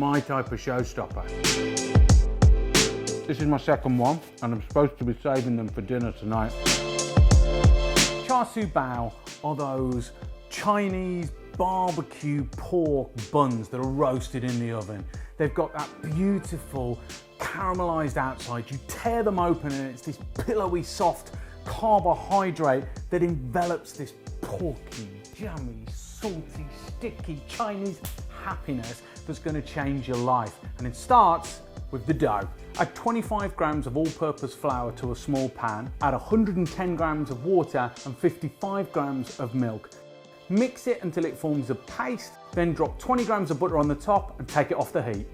my type of showstopper. This is my second one, and I'm supposed to be saving them for dinner tonight. Char Siu Bao are those Chinese BBQ pork buns that are roasted in the oven. They've got that beautiful caramelized outside. You tear them open and it's this pillowy, soft carbohydrate that envelops this porky, jammy, salty, sticky Chinese happiness that's going to change your life. And it starts with the dough. Add 25 grams of all-purpose flour to a small pan. Add 110 grams of water and 55 grams of milk. Mix it until it forms a paste, then drop 20 grams of butter on the top and take it off the heat.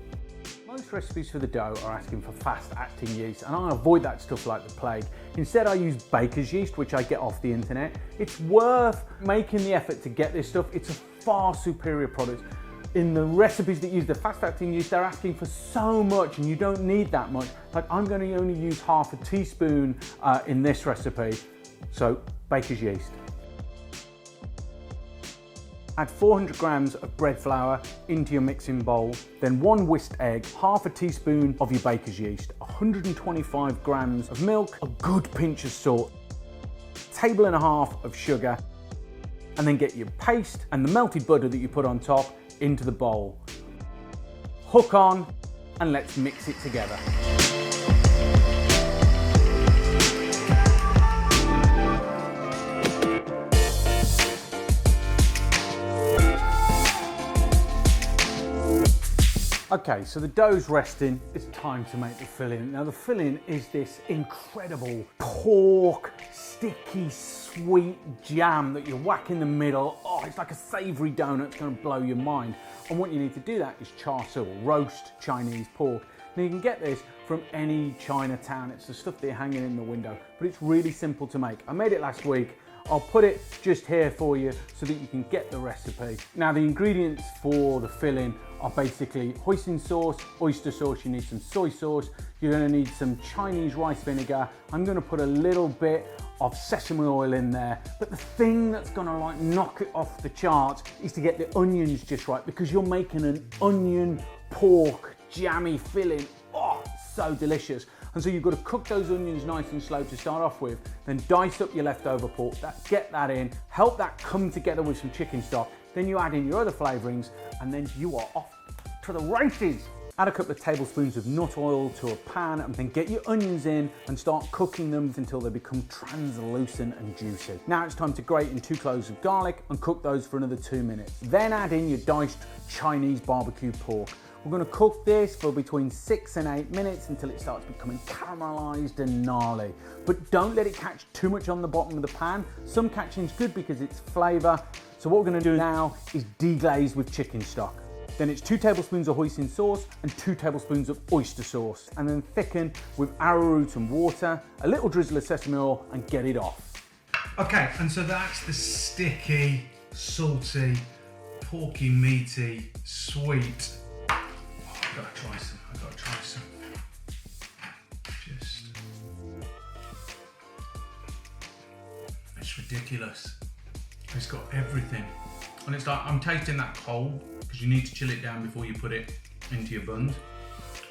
Most recipes for the dough are asking for fast-acting yeast, and I avoid that stuff like the plague. Instead, I use baker's yeast, which I get off the internet. It's worth making the effort to get this stuff. It's a far superior product. In the recipes that use the fast-acting yeast, they're asking for so much, and you don't need that much. Like, I'm going to only use half a teaspoon in this recipe. So, baker's yeast. Add 400 grams of bread flour into your mixing bowl, then 1 whisked egg, half a teaspoon of your baker's yeast, 125 grams of milk, a good pinch of salt, table and a half of sugar, and then get your paste and the melted butter that you put on top into the bowl. Hook on, and let's mix it together. Okay, so the dough's resting, it's time to make the filling. Now the filling is this incredible pork, sticky, sweet jam that you whack in the middle. Oh, it's like a savoury donut, it's gonna blow your mind. And what you need to do that is char siu, roast Chinese pork. Now you can get this from any Chinatown, it's the stuff that you're hanging in the window, but it's really simple to make. I made it last week. I'll put it just here for you so that you can get the recipe. Now the ingredients for the filling are basically hoisin sauce, oyster sauce, you need some soy sauce, you're gonna need some Chinese rice vinegar. I'm gonna put a little bit of sesame oil in there, but the thing that's gonna like knock it off the charts is to get the onions just right, because you're making an onion pork jammy filling. Oh, so delicious. And so you've got to cook those onions nice and slow to start off with, then dice up your leftover pork, get that in, help that come together with some chicken stock, then you add in your other flavourings, and then you are off to the races. Add a couple of tablespoons of nut oil to a pan, and then get your onions in and start cooking them until they become translucent and juicy. Now it's time to grate in 2 cloves of garlic and cook those for another 2 minutes. Then add in your diced Chinese barbecue pork. We're going to cook this for between 6 and 8 minutes until it starts becoming caramelized and gnarly. But don't let it catch too much on the bottom of the pan. Some catching's good because it's flavour. So what we're going to do now is deglaze with chicken stock. Then it's 2 tablespoons of hoisin sauce and 2 tablespoons of oyster sauce. And then thicken with arrowroot and water, a little drizzle of sesame oil, and get it off. Okay, and so that's the sticky, salty, porky, meaty, sweet. I've got to try some. It's ridiculous. It's got everything. And it's like, I'm tasting that cold, because you need to chill it down before you put it into your buns.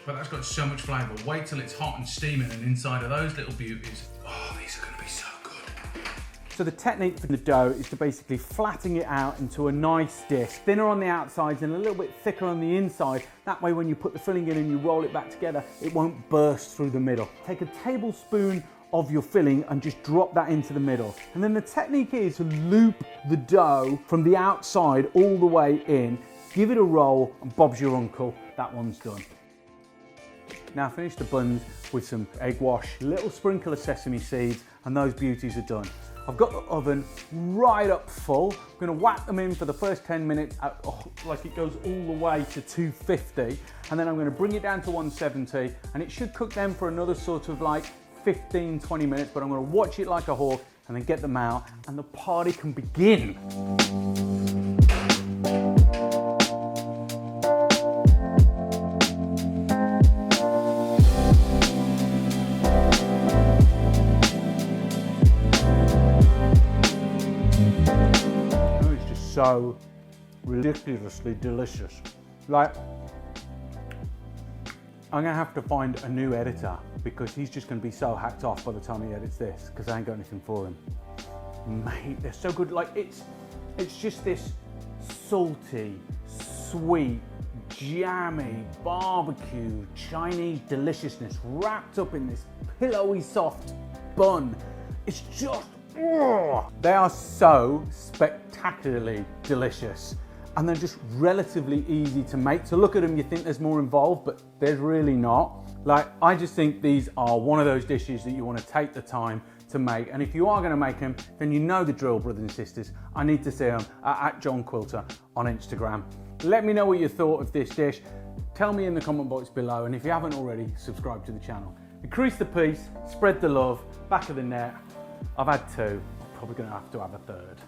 But that's got so much flavour. Wait till it's hot and steaming, and inside of those little beauties, oh, these are going to be so good. So the technique for the dough is to basically flatten it out into a nice disc, thinner on the outsides and a little bit thicker on the inside. That way when you put the filling in and you roll it back together, it won't burst through the middle. Take a tablespoon of your filling and just drop that into the middle. And then the technique is to loop the dough from the outside all the way in, give it a roll, and Bob's your uncle, that one's done. Now finish the buns with some egg wash, a little sprinkle of sesame seeds, and those beauties are done. I've got the oven right up full. I'm gonna whack them in for the first 10 minutes, like it goes all the way to 250, and then I'm gonna bring it down to 170, and it should cook them for another sort of like 15, 20 minutes, but I'm gonna watch it like a hawk and then get them out, and the party can begin. So ridiculously delicious. Like, I'm gonna have to find a new editor because he's just gonna be so hacked off by the time he edits this because I ain't got anything for him. Mate, they're so good. Like it's just this salty, sweet, jammy, barbecue, Chinese deliciousness wrapped up in this pillowy soft bun. It's just, they are so spectacularly delicious. And they're just relatively easy to make. To look at them, you think there's more involved, but there's really not. Like, I just think these are one of those dishes that you want to take the time to make. And if you are going to make them, then you know the drill, brothers and sisters. I need to see them at John Quilter on Instagram. Let me know what you thought of this dish. Tell me in the comment box below. And if you haven't already, subscribe to the channel. Increase the peace, spread the love, back of the net. I've had two, I'm probably going to have a third.